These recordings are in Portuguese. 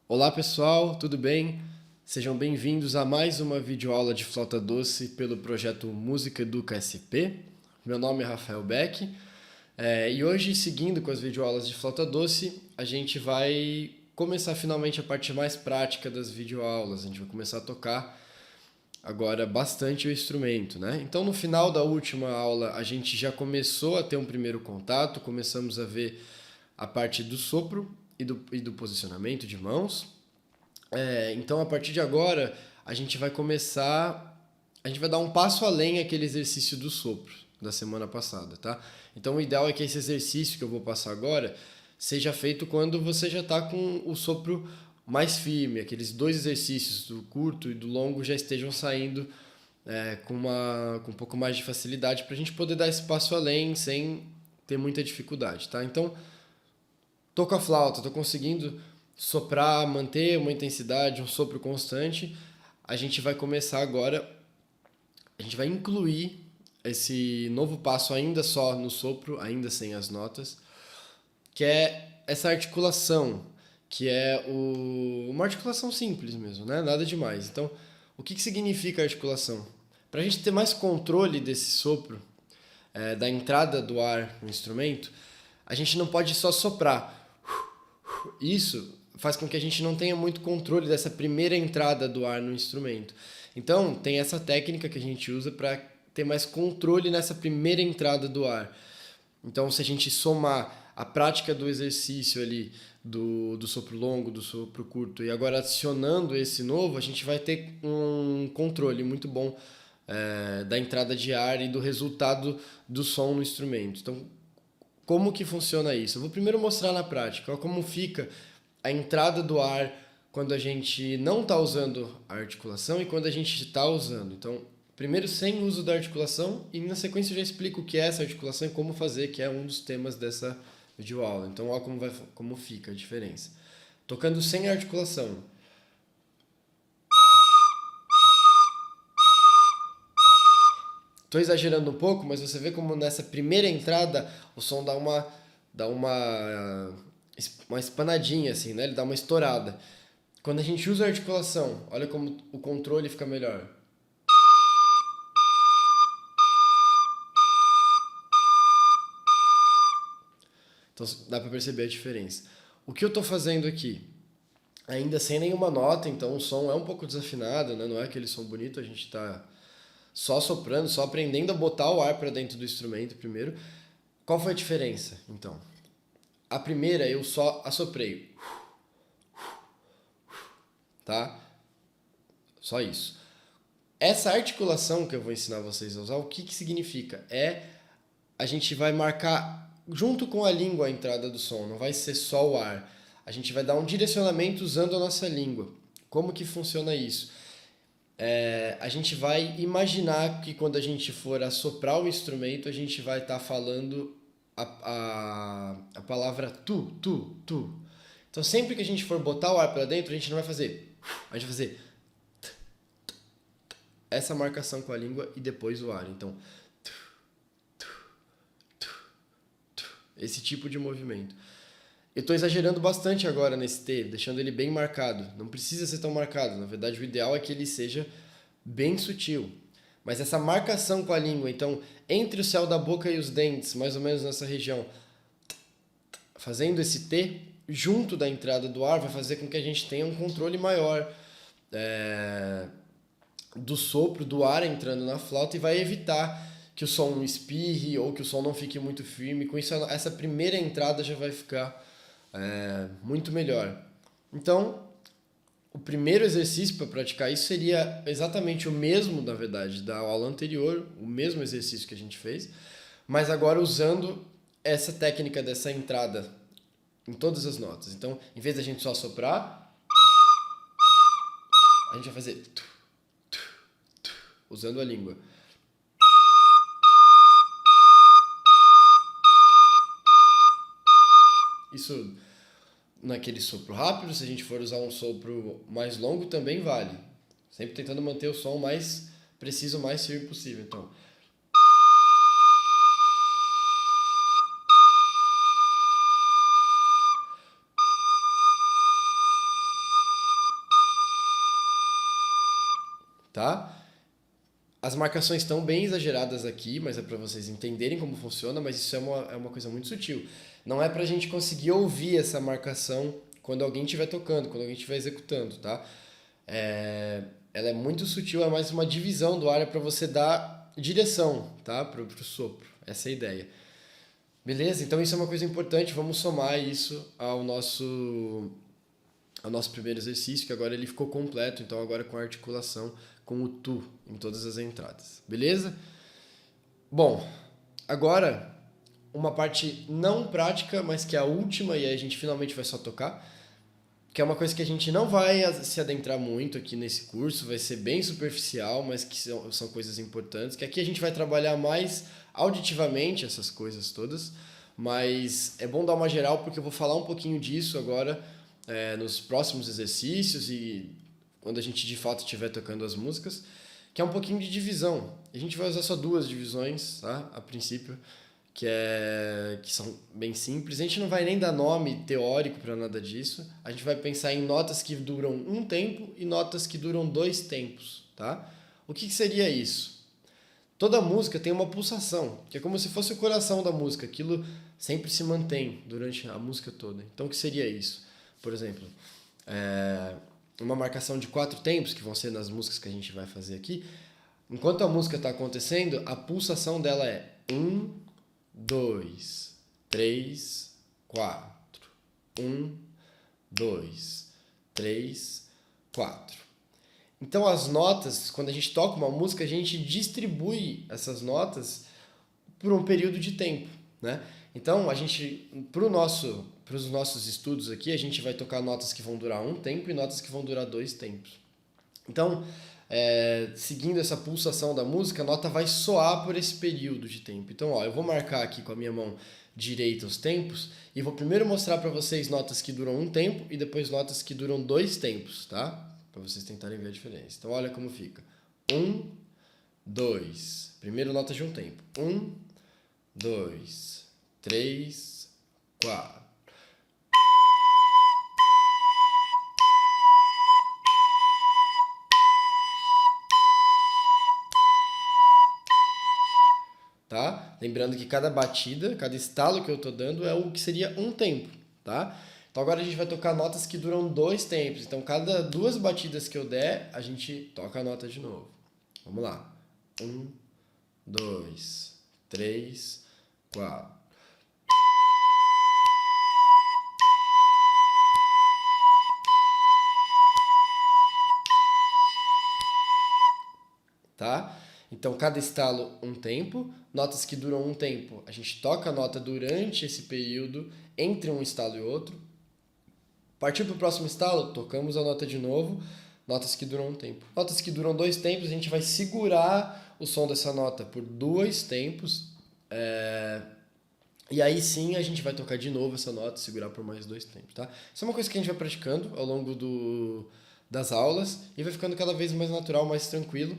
Olá pessoal, tudo bem? Sejam bem-vindos a mais uma videoaula de flauta doce pelo projeto Música Educa SP. Meu nome é Rafael Beck e hoje, seguindo com as videoaulas de flauta doce, a gente vai começar finalmente a parte mais prática das videoaulas. A gente vai começar a tocar agora bastante o instrumento, né? Então, no final da última aula, a gente já começou a ter um primeiro contato, começamos a ver a parte do sopro e do posicionamento de mãos. Então, a partir de agora, a gente vai dar um passo além aquele exercício do sopro da semana passada, tá? Então, o ideal é que esse exercício que eu vou passar agora seja feito quando você já está com o sopro mais firme, aqueles dois exercícios do curto e do longo já estejam saindo com um pouco mais de facilidade para a gente poder dar esse passo além sem ter muita dificuldade, tá? Então, tô com a flauta, tô conseguindo soprar, manter uma intensidade, um sopro constante. A gente vai começar agora, a gente vai incluir esse novo passo ainda só no sopro, ainda sem as notas, que é essa articulação, que é uma articulação simples mesmo, né? Nada demais. Então, o que significa articulação? Para a gente ter mais controle desse sopro, da entrada do ar no instrumento, a gente não pode só soprar. Isso faz com que a gente não tenha muito controle dessa primeira entrada do ar no instrumento. Então, tem essa técnica que a gente usa para ter mais controle nessa primeira entrada do ar. Então, se a gente somar a prática do exercício ali, do sopro longo, do sopro curto, e agora adicionando esse novo, a gente vai ter um controle muito bom da entrada de ar e do resultado do som no instrumento. Então, como que funciona isso? Eu vou primeiro mostrar na prática como fica a entrada do ar quando a gente não está usando a articulação e quando a gente está usando. Então, primeiro sem uso da articulação e na sequência eu já explico o que é essa articulação e como fazer, que é um dos temas dessa videoaula. Então, olha como fica a diferença. Tocando sem articulação. Estou exagerando um pouco, mas você vê como nessa primeira entrada o som dá uma espanadinha assim, né? Ele dá uma estourada. Quando a gente usa a articulação, olha como o controle fica melhor. Então dá para perceber a diferença. O que eu estou fazendo aqui? Ainda sem nenhuma nota, então o som é um pouco desafinado, né? Não é aquele som bonito, a gente está só soprando, só aprendendo a botar o ar para dentro do instrumento primeiro. Qual foi a diferença, então? A primeira eu só assoprei, tá? Só isso. Essa articulação que eu vou ensinar vocês a usar, o que significa? A gente vai marcar junto com a língua a entrada do som, não vai ser só o ar. A gente vai dar um direcionamento usando a nossa língua. Como que funciona isso? A gente vai imaginar que quando a gente for assoprar o instrumento, a gente vai estar falando a palavra tu, tu, tu. Então sempre que a gente for botar o ar para dentro, a gente não vai fazer. A gente vai fazer essa marcação com a língua e depois o ar. Então, esse tipo de movimento. Eu estou exagerando bastante agora nesse T, deixando ele bem marcado. Não precisa ser tão marcado. Na verdade, o ideal é que ele seja bem sutil. Mas essa marcação com a língua, então, entre o céu da boca e os dentes, mais ou menos nessa região, fazendo esse T junto da entrada do ar, vai fazer com que a gente tenha um controle maior do sopro, do ar entrando na flauta e vai evitar que o som espirre ou que o som não fique muito firme. Com isso, essa primeira entrada já vai ficar muito melhor. Então, o primeiro exercício para praticar isso seria exatamente o mesmo, na verdade, da aula anterior, o mesmo exercício que a gente fez, mas agora usando essa técnica dessa entrada em todas as notas. Então, em vez da gente só soprar, a gente vai fazer usando a língua. Isso naquele sopro rápido, se a gente for usar um sopro mais longo, também vale. Sempre tentando manter o som mais preciso, mais firme possível. Então, tá? As marcações estão bem exageradas aqui, mas é para vocês entenderem como funciona, mas isso é uma coisa muito sutil. Não é para a gente conseguir ouvir essa marcação quando alguém estiver tocando, quando alguém estiver executando, tá? Ela é muito sutil, é mais uma divisão do ar, é para você dar direção, tá? Pro sopro. Essa é a ideia. Beleza? Então isso é uma coisa importante, vamos somar isso ao nosso primeiro exercício, que agora ele ficou completo, então agora com a articulação com o tu em todas as entradas. Beleza? Bom, agora uma parte não prática, mas que é a última e aí a gente finalmente vai só tocar, que é uma coisa que a gente não vai se adentrar muito aqui nesse curso, vai ser bem superficial, mas que são coisas importantes, que aqui a gente vai trabalhar mais auditivamente essas coisas todas, mas é bom dar uma geral porque eu vou falar um pouquinho disso agora nos próximos exercícios e quando a gente de fato estiver tocando as músicas, que é um pouquinho de divisão. A gente vai usar só 2 divisões, tá? A princípio, que são bem simples. A gente não vai nem dar nome teórico para nada disso. A gente vai pensar em notas que duram um tempo e notas que duram 2 tempos, tá? O que seria isso? Toda música tem uma pulsação, que é como se fosse o coração da música. Aquilo sempre se mantém durante a música toda. Então, o que seria isso? Por exemplo, uma marcação de 4 tempos, que vão ser nas músicas que a gente vai fazer aqui. Enquanto a música está acontecendo, a pulsação dela é 1, 2, 3, 4. 1, 2, 3, 4. Então as notas, quando a gente toca uma música, a gente distribui essas notas por um período de tempo, né? Então a gente, para os nossos estudos aqui, a gente vai tocar notas que vão durar um tempo e notas que vão durar 2 tempos. Então, seguindo essa pulsação da música, a nota vai soar por esse período de tempo. Então, ó, eu vou marcar aqui com a minha mão direita os tempos e vou primeiro mostrar para vocês notas que duram um tempo e depois notas que duram 2 tempos, tá? Para vocês tentarem ver a diferença. Então, olha como fica. 1, 2. Primeiro nota de um tempo. 1, 2, 3, 4. Tá? Lembrando que cada batida, cada estalo que eu tô dando é o que seria um tempo, tá? Então agora a gente vai tocar notas que duram 2 tempos. Então cada 2 batidas que eu der, a gente toca a nota de novo. Vamos lá. 1, 2, 3, 4. Tá? Então, cada estalo um tempo, notas que duram um tempo, a gente toca a nota durante esse período, entre um estalo e outro. Partiu para o próximo estalo, tocamos a nota de novo, notas que duram um tempo. Notas que duram 2 tempos, a gente vai segurar o som dessa nota por 2 tempos, e aí sim a gente vai tocar de novo essa nota, segurar por mais 2 tempos, tá? Isso é uma coisa que a gente vai praticando ao longo das aulas e vai ficando cada vez mais natural, mais tranquilo.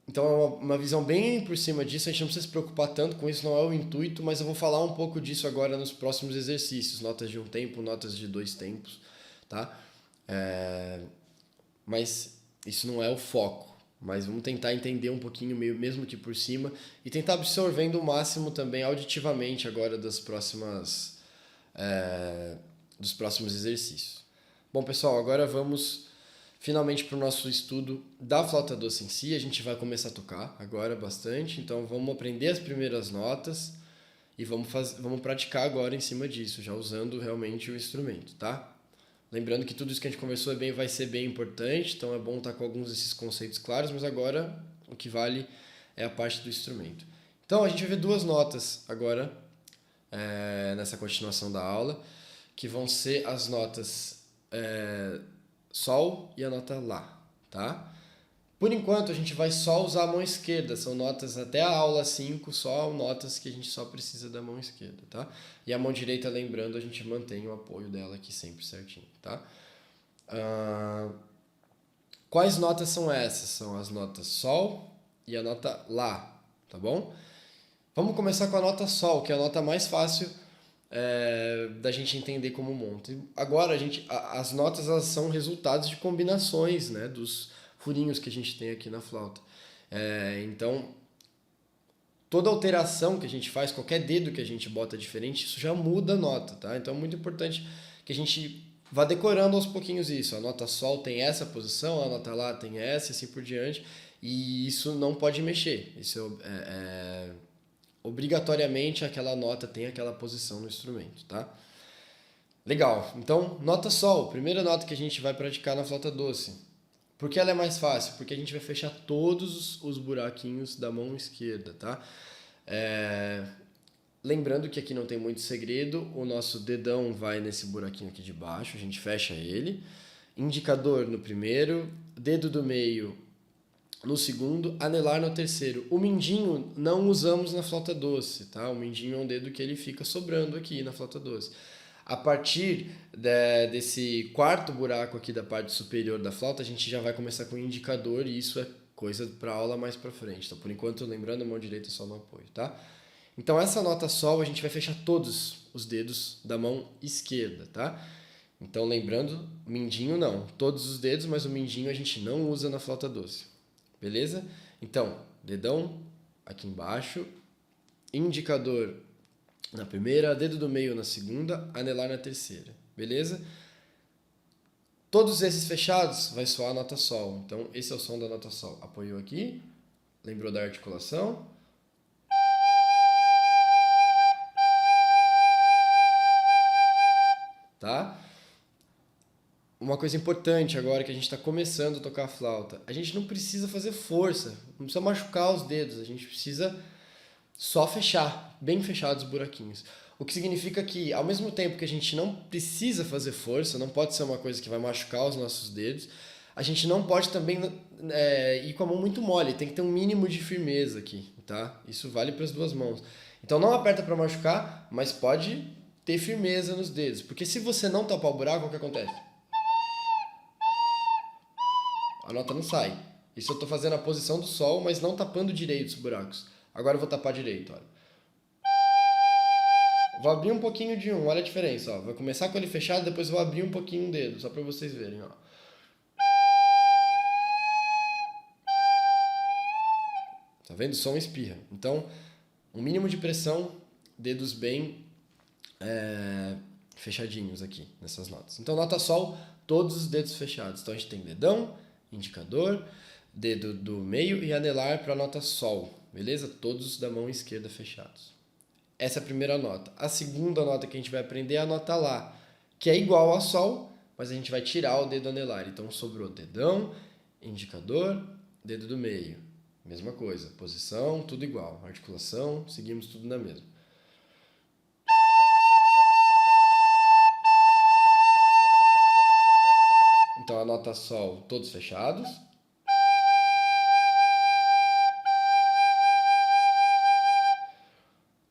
Então é uma visão bem por cima disso, a gente não precisa se preocupar tanto com isso, não é o intuito, mas eu vou falar um pouco disso agora nos próximos exercícios, notas de um tempo, notas de 2 tempos, tá? Mas isso não é o foco, mas vamos tentar entender um pouquinho, mesmo que por cima, e tentar absorvendo o máximo também auditivamente agora dos próximos exercícios. Bom, pessoal, agora vamos finalmente para o nosso estudo da flauta doce em si. A gente vai começar a tocar agora bastante, então vamos aprender as primeiras notas e vamos praticar agora em cima disso, já usando realmente o instrumento, tá? Lembrando que tudo isso que a gente conversou vai ser bem importante, então é bom estar com alguns desses conceitos claros, mas agora o que vale é a parte do instrumento. Então a gente vai ver 2 notas agora, nessa continuação da aula, que vão ser as notas Sol e a nota Lá, tá? Por enquanto, a gente vai só usar a mão esquerda. São notas até a aula 5, só notas que a gente só precisa da mão esquerda, tá? E a mão direita, lembrando, a gente mantém o apoio dela aqui sempre certinho, tá? Quais notas são essas? São as notas Sol e a nota Lá, tá bom? Vamos começar com a nota Sol, que é a nota mais fácil da gente entender como monta. Agora, as notas elas são resultados de combinações, né, dos furinhos que a gente tem aqui na flauta. Então, toda alteração que a gente faz, qualquer dedo que a gente bota diferente, isso já muda a nota, tá? Então é muito importante que a gente vá decorando aos pouquinhos isso. A nota Sol tem essa posição, a nota Lá tem essa, e assim por diante. E isso não pode mexer. Isso obrigatoriamente aquela nota tem aquela posição no instrumento, tá? Legal. Então, nota Sol, primeira nota que a gente vai praticar na flauta doce. Por que ela é mais fácil? Porque a gente vai fechar todos os buraquinhos da mão esquerda, tá? Lembrando que aqui não tem muito segredo, o nosso dedão vai nesse buraquinho aqui de baixo, a gente fecha ele. Indicador no primeiro, dedo do meio no segundo, anelar no terceiro. O mindinho não usamos na flauta doce, tá? O mindinho é um dedo que ele fica sobrando aqui na flauta doce. A partir desse quarto buraco aqui da parte superior da flauta, a gente já vai começar com o indicador e isso é coisa para aula mais para frente. Então, por enquanto, lembrando, a mão direita só no apoio, tá? Então, essa nota Sol, a gente vai fechar todos os dedos da mão esquerda, tá? Então, lembrando, mindinho não. Todos os dedos, mas o mindinho a gente não usa na flauta doce. Beleza? Então, dedão aqui embaixo, indicador na primeira, dedo do meio na segunda, anelar na terceira. Beleza? Todos esses fechados vai soar a nota Sol. Então, esse é o som da nota Sol. Apoiou aqui, lembrou da articulação. Tá? Uma coisa importante agora que a gente está começando a tocar a flauta. A gente não precisa fazer força, não precisa machucar os dedos. A gente precisa só fechar, bem fechados os buraquinhos. O que significa que, ao mesmo tempo que a gente não precisa fazer força, não pode ser uma coisa que vai machucar os nossos dedos, a gente não pode também ir com a mão muito mole, tem que ter um mínimo de firmeza aqui, tá? Isso vale para as duas mãos. Então não aperta para machucar, mas pode ter firmeza nos dedos, porque se você não tapar o buraco, o que acontece? A nota não sai. Isso eu estou fazendo a posição do Sol, mas não tapando direito os buracos. Agora eu vou tapar direito, olha. Vou abrir um pouquinho de um, olha a diferença, ó. Vou começar com ele fechado, depois vou abrir um pouquinho o dedo, só para vocês verem, ó. Tá vendo? O som espirra. Então, um mínimo de pressão, dedos bem fechadinhos aqui, nessas notas. Então, nota Sol, todos os dedos fechados. Então, a gente tem dedão, indicador, dedo do meio e anelar para a nota Sol, beleza? Todos da mão esquerda fechados. Essa é a primeira nota. A segunda nota que a gente vai aprender é a nota Lá, que é igual a Sol, mas a gente vai tirar o dedo anelar. Então, sobrou dedão, indicador, dedo do meio. Mesma coisa, posição, tudo igual. Articulação, seguimos tudo na mesma. Então, a nota Sol, todos fechados.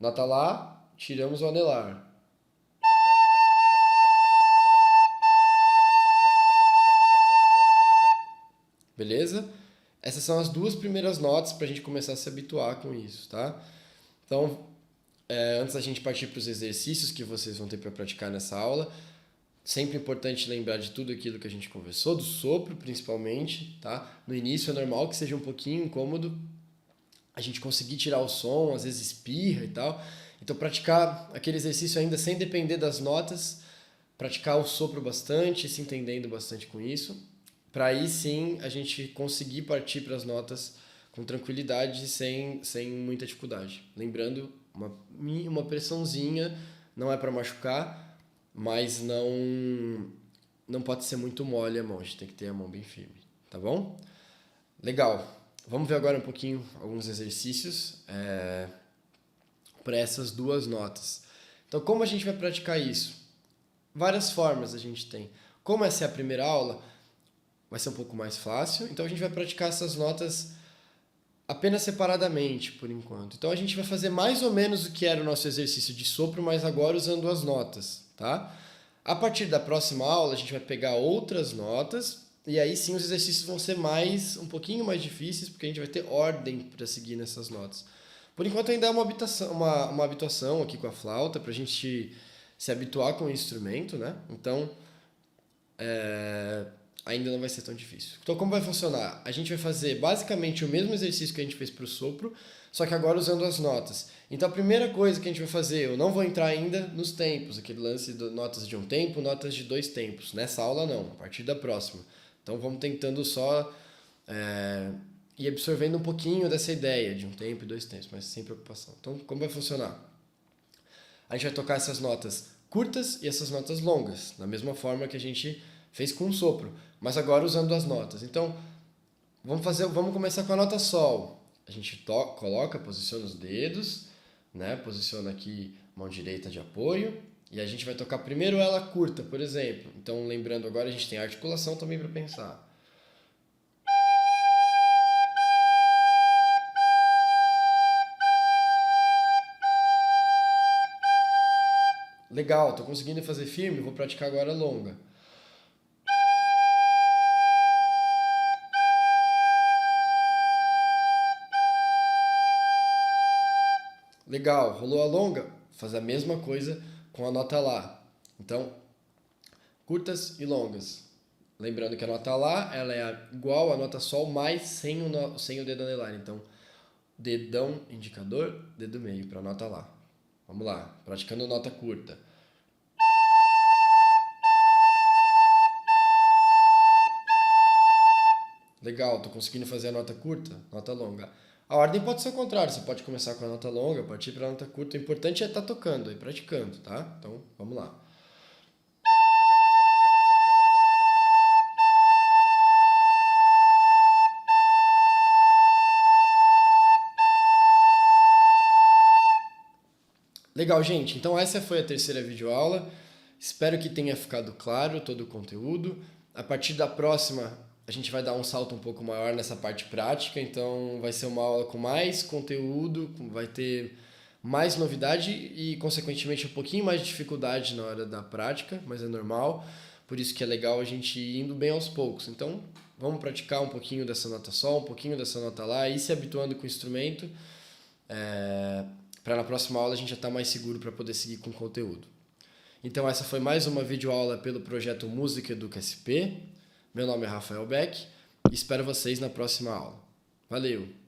Nota Lá, tiramos o anelar. Beleza? Essas são as duas primeiras notas para a gente começar a se habituar com isso, tá? Então, antes da gente partir para os exercícios que vocês vão ter para praticar nessa aula, sempre importante lembrar de tudo aquilo que a gente conversou, do sopro principalmente, tá? No início é normal que seja um pouquinho incômodo a gente conseguir tirar o som, às vezes espirra e tal. Então, praticar aquele exercício ainda sem depender das notas, praticar o sopro bastante, se entendendo bastante com isso, para aí sim a gente conseguir partir para as notas com tranquilidade, sem muita dificuldade. Lembrando, uma pressãozinha, não é para machucar, mas não pode ser muito mole a mão, a gente tem que ter a mão bem firme, tá bom? Legal, vamos ver agora um pouquinho alguns exercícios para essas duas notas. Então, como a gente vai praticar isso? Várias formas a gente tem. Como essa é a primeira aula, vai ser um pouco mais fácil, então a gente vai praticar essas notas apenas separadamente, por enquanto. Então a gente vai fazer mais ou menos o que era o nosso exercício de sopro, mas agora usando as notas, tá? A partir da próxima aula, a gente vai pegar outras notas, e aí sim os exercícios vão ser um pouquinho mais difíceis, porque a gente vai ter ordem para seguir nessas notas. Por enquanto ainda é uma habituação aqui com a flauta, para a gente se habituar com o instrumento, né? Então, ainda não vai ser tão difícil. Então, como vai funcionar? A gente vai fazer basicamente o mesmo exercício que a gente fez para o sopro, só que agora usando as notas. Então, a primeira coisa que a gente vai fazer, eu não vou entrar ainda nos tempos, aquele lance de notas de um tempo, notas de 2 tempos. Nessa aula, não, a partir da próxima. Então, vamos tentando só ir absorvendo um pouquinho dessa ideia de um tempo e 2 tempos, mas sem preocupação. Então, como vai funcionar? A gente vai tocar essas notas curtas e essas notas longas, da mesma forma que a gente fez com o sopro, mas agora usando as notas. Então, vamos começar com a nota Sol. A gente coloca, posiciona os dedos, né? Posiciona aqui mão direita de apoio, e a gente vai tocar primeiro ela curta, por exemplo. Então, lembrando agora, a gente tem articulação também para pensar. Legal, estou conseguindo fazer firme, vou praticar agora a longa. Legal, rolou a longa? Faz a mesma coisa com a nota Lá. Então, curtas e longas. Lembrando que a nota Lá ela é igual à nota Sol, mas sem o dedo anelar. Então, dedão indicador, dedo meio para a nota Lá. Vamos lá, praticando nota curta. Legal, tô conseguindo fazer a nota curta, nota longa. A ordem pode ser o contrário, você pode começar com a nota longa, partir para a nota curta. O importante é estar tocando e praticando, tá? Então, vamos lá. Legal, gente. Então essa foi a terceira videoaula. Espero que tenha ficado claro todo o conteúdo. A partir da próxima, a gente vai dar um salto um pouco maior nessa parte prática. Então vai ser uma aula com mais conteúdo, vai ter mais novidade e, consequentemente, um pouquinho mais de dificuldade na hora da prática, mas é normal. Por isso que é legal a gente ir indo bem aos poucos. Então, vamos praticar um pouquinho dessa nota Sol, um pouquinho dessa nota Lá, e ir se habituando com o instrumento. Para na próxima aula a gente já estar mais seguro para poder seguir com o conteúdo. Então essa foi mais uma videoaula pelo projeto Música Educa SP. Meu nome é Rafael Beck e espero vocês na próxima aula. Valeu!